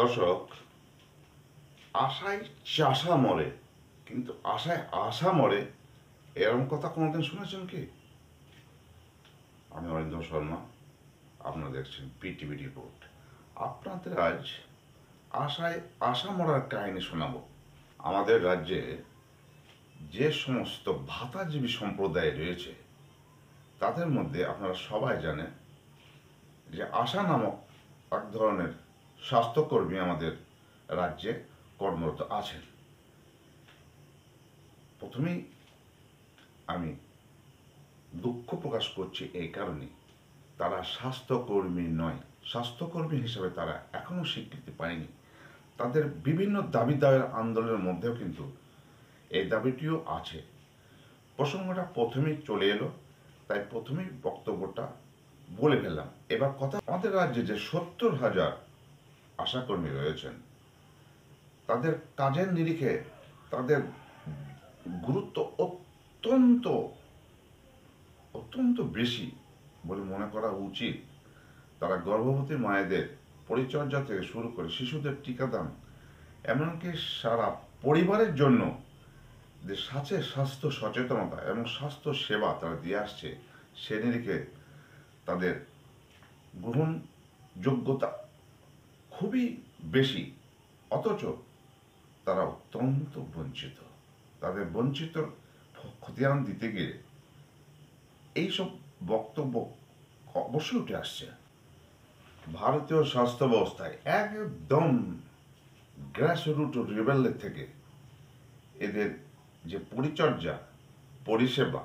দর্শক, আশায় চাষা মরে, কিন্তু আশায় আশা মরে, এরকম কথা কোনোদিন শুনেছেন কি? আমি অরিন্দম শর্মা, আপনারা দেখছেন পিটিভি রিপোর্ট। আপনাদের আজ আশায় আশা মরার কাহিনী শোনাবো। আমাদের রাজ্যে যে সমস্ত ভাতাজীবী সম্প্রদায় রয়েছে তাদের মধ্যে আপনারা সবাই জানেন যে আশা নামক এক ধরনের স্বাস্থ্যকর্মী আমাদের রাজ্যে কর্মরত আছেন। প্রথমেই আমি দুঃখ প্রকাশ করছি এই কারণে, তারা স্বাস্থ্যকর্মী নয়, স্বাস্থ্যকর্মী হিসেবে তারা এখনও স্বীকৃতি পায়নি। তাদের বিভিন্ন দাবি দায়ের আন্দোলনের মধ্যেও কিন্তু এই দাবিটিও আছে। প্রসঙ্গটা প্রথমেই চলে এলো, তাই প্রথমেই বক্তব্যটা বলে ফেললাম। এবার কথা, আমাদের রাজ্যে যে 70,000 আশাকর্মী রয়েছেন, তাদের কাজের নিরিখে তাদের গুরুত্ব অত্যন্ত অত্যন্ত বেশি বলে মনে করা উচিত। তারা গর্ভবতী মায়েদের পরিচর্যা থেকে শুরু করে শিশুদের টিকাদান, এমনকি সারা পরিবারের জন্য যে স্বাস্থ্য সচেতনতা এবং স্বাস্থ্য সেবা তারা দিয়ে আসছে, সে নিরিখে তাদের গ্রহণযোগ্যতা খুবই বেশি, অথচ তারা অত্যন্ত বঞ্চিত। তাদের বঞ্চিত খতিয়ান দিতে গিয়ে এইসব বক্তব্য অবশ্যই উঠে আসছে। ভারতীয় স্বাস্থ্য ব্যবস্থায় একদম গ্রাসরুট লেভেলের থেকে এদের যে পরিচর্যা পরিষেবা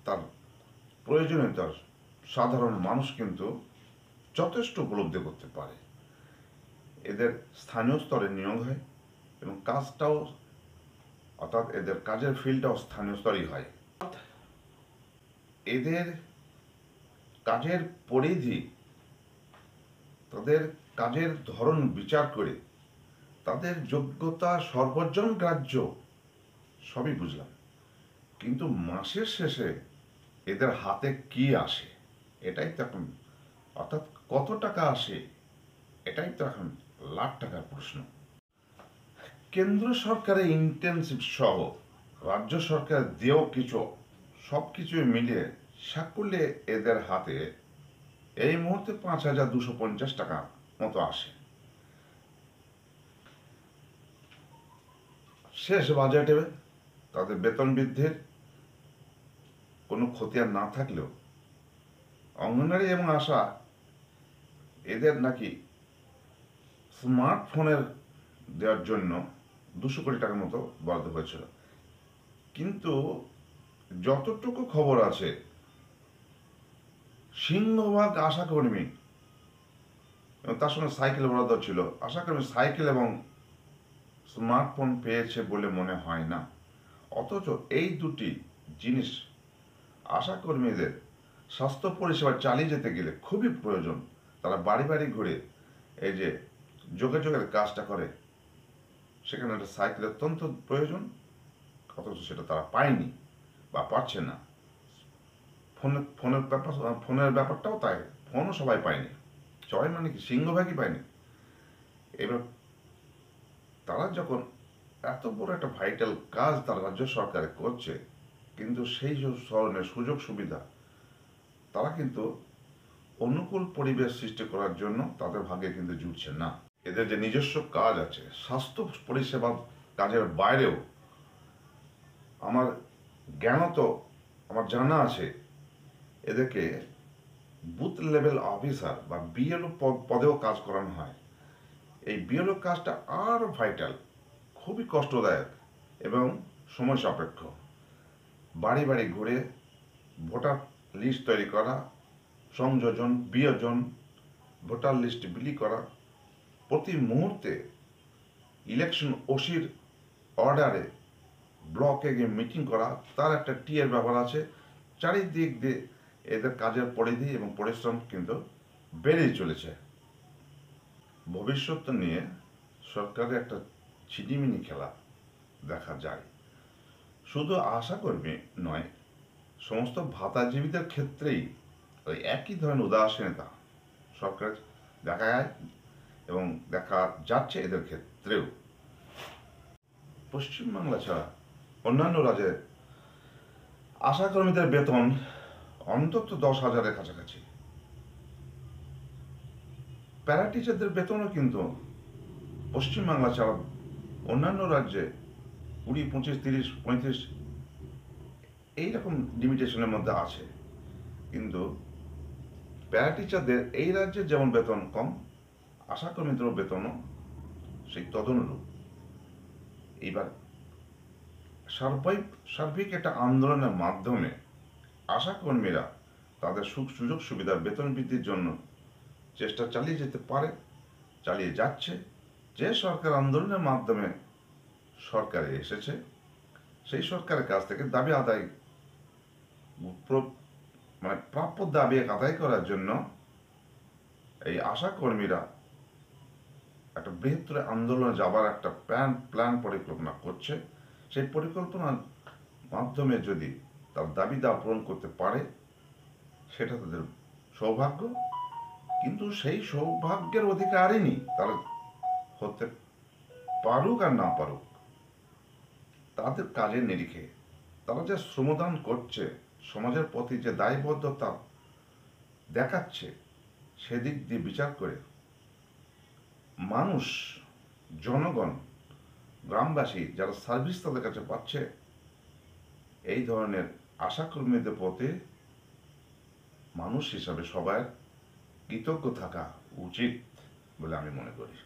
তার প্রয়োজনীয়তা সাধারণ মানুষ কিন্তু যথেষ্ট উপলব্ধি করতে পারে। এদের স্থানীয় স্তরে নিয়োগ হয় এবং কাজটাও, অর্থাৎ এদের কাজের ফিল্ডটাও স্থানীয় স্তরেই হয়। এদের কাজের পরিধি, তাদের কাজের ধরন বিচার করে তাদের যোগ্যতা সর্বজন গ্রাহ্য সবই বুঝলাম, কিন্তু মাসের শেষে এদের হাতে কি আসে এটাই তো এখন, অর্থাৎ কত টাকা আসে এটাই তো এখন লাখ টাকার প্রশ্ন। কেন্দ্র সরকারের ইন্টেনসিভ সহ রাজ্য সরকার দিয়েও কিছু সব কিছুই মিলিয়ে সাকুল্যে এদের হাতে এই মুহূর্তে 5,250 টাকা মতো আসে। শেষ বাজেটে তাদের বেতন বৃদ্ধির কোনো খতিয়ান না থাকলেও অঙ্গনওয়াড়ি এবং আশা এদের নাকি স্মার্টফোনের দেওয়ার জন্য 200 কোটি টাকার মতো বরাদ্দ হয়েছিল, কিন্তু যতটুকু খবর আছে সিংহভাগ আশাকর্মী এবং তার সঙ্গে সাইকেল বরাদ্দ ছিল, আশাকর্মী সাইকেল এবং স্মার্টফোন পেয়েছে বলে মনে হয় না। অথচ এই দুটি জিনিস আশাকর্মীদের স্বাস্থ্য পরিষেবা চালিয়ে যেতে গেলে খুবই প্রয়োজন। তারা বাড়ি বাড়ি ঘুরে এই যে যোগাযোগের কাজটা করে, সেখানে একটা সাইকেল অত্যন্ত প্রয়োজন, অথচ সেটা তারা পায়নি বা পাচ্ছে না। ফোনের ব্যাপারটাও তাই, ফোনও সবাই পায়নি, সবাই মানে কি সিংহভাগই পায়নি। এবার তারা যখন এত বড় একটা ভাইটাল কাজ তার রাজ্য সরকার করছে, কিন্তু সেই ধরনের সুযোগ সুবিধা তারা কিন্তু অনুকূল পরিবেশ সৃষ্টি করার জন্য তাদের ভাগে কিন্তু জুটছে না। এদের যে নিজস্ব কাজ আছে, স্বাস্থ্য পরিষেবা কাজের বাইরেও আমার জ্ঞানত, আমার জানা আছে, এদেরকে বুথ লেভেল অফিসার বা বিএলও পদেও কাজ করানো হয়। এই বিএলও কাজটা আরও ভাইটাল, খুবই কষ্টদায়ক এবং সময় সাপেক্ষ। বাড়ি বাড়ি ঘুরে ভোটার লিস্ট তৈরি করা, সংযোজন, বিয়োজন, ভোটার লিস্ট বিলি করা, প্রতি মুহূর্তে ইলেকশন ওসির অর্ডারে ব্লকে গিয়ে মিটিং করা, তার একটা টিয়ের ব্যাপার আছে। চারিদিক দিয়ে এদের কাজের পরিধি এবং পরিশ্রম কিন্তু বেড়েই চলেছে। ভবিষ্যৎ নিয়ে সরকারের একটা ছিনিমিনি খেলা দেখা যায়। শুধু আশাকর্মী নয়, সমস্ত ভাতাজীবীদের ক্ষেত্রেই ওই একই ধরনের উদাসীনতা সরকার দেখা যায়। এবং দেখা যাচ্ছে এদের ক্ষেত্রেও। পশ্চিমবাংলা ছাড়া অন্যান্য রাজ্যে আশাকর্মীদের বেতন অন্তত 10,000-এর কাছাকাছি। প্যারা টিচারদের বেতনও কিন্তু পশ্চিমবাংলা ছাড়া অন্যান্য রাজ্যে 20, 25, 30, 35 এইরকম লিমিটেশনের মধ্যে আছে। কিন্তু প্যারা টিচারদের এই রাজ্যে যেমন বেতন কম, আশাকর্মীদেরও বেতনও সেই তদনুরূপ। এইবার সার্বিক একটা আন্দোলনের মাধ্যমে আশাকর্মীরা তাদের সুযোগ সুবিধা বেতন বৃদ্ধির জন্য চেষ্টা চালিয়ে যেতে পারে, চালিয়ে যাচ্ছে। যে সরকার আন্দোলনের মাধ্যমে সরকারে এসেছে, সেই সরকারের কাছ থেকে দাবি আদায় মানে প্রাপ্য দাবি আদায় করার জন্য এই আশাকর্মীরা একটা বৃহত্তর আন্দোলনে যাবার একটা প্ল্যান পরিকল্পনা করছে। সেই পরিকল্পনার মাধ্যমে যদি তার দাবি দাওয়া পূরণ করতে পারে সেটা তাদের সৌভাগ্য, কিন্তু সেই সৌভাগ্যের অধিকারই নেই তারা হতে পারুক আর না পারুক। তাদের কাজের নিরিখে তারা যে শ্রমদান করছে, সমাজের প্রতি যে দায়বদ্ধতা দেখাচ্ছে, সেদিক দিয়ে বিচার করে মানুষ, জনগণ, গ্রামবাসী যারা সার্ভিস তাদের কাছে পাচ্ছে, এই ধরনের আশাকর্মীদের প্রতি মানুষ হিসাবে সবার কৃতজ্ঞ থাকা উচিত বলে আমি মনে করি।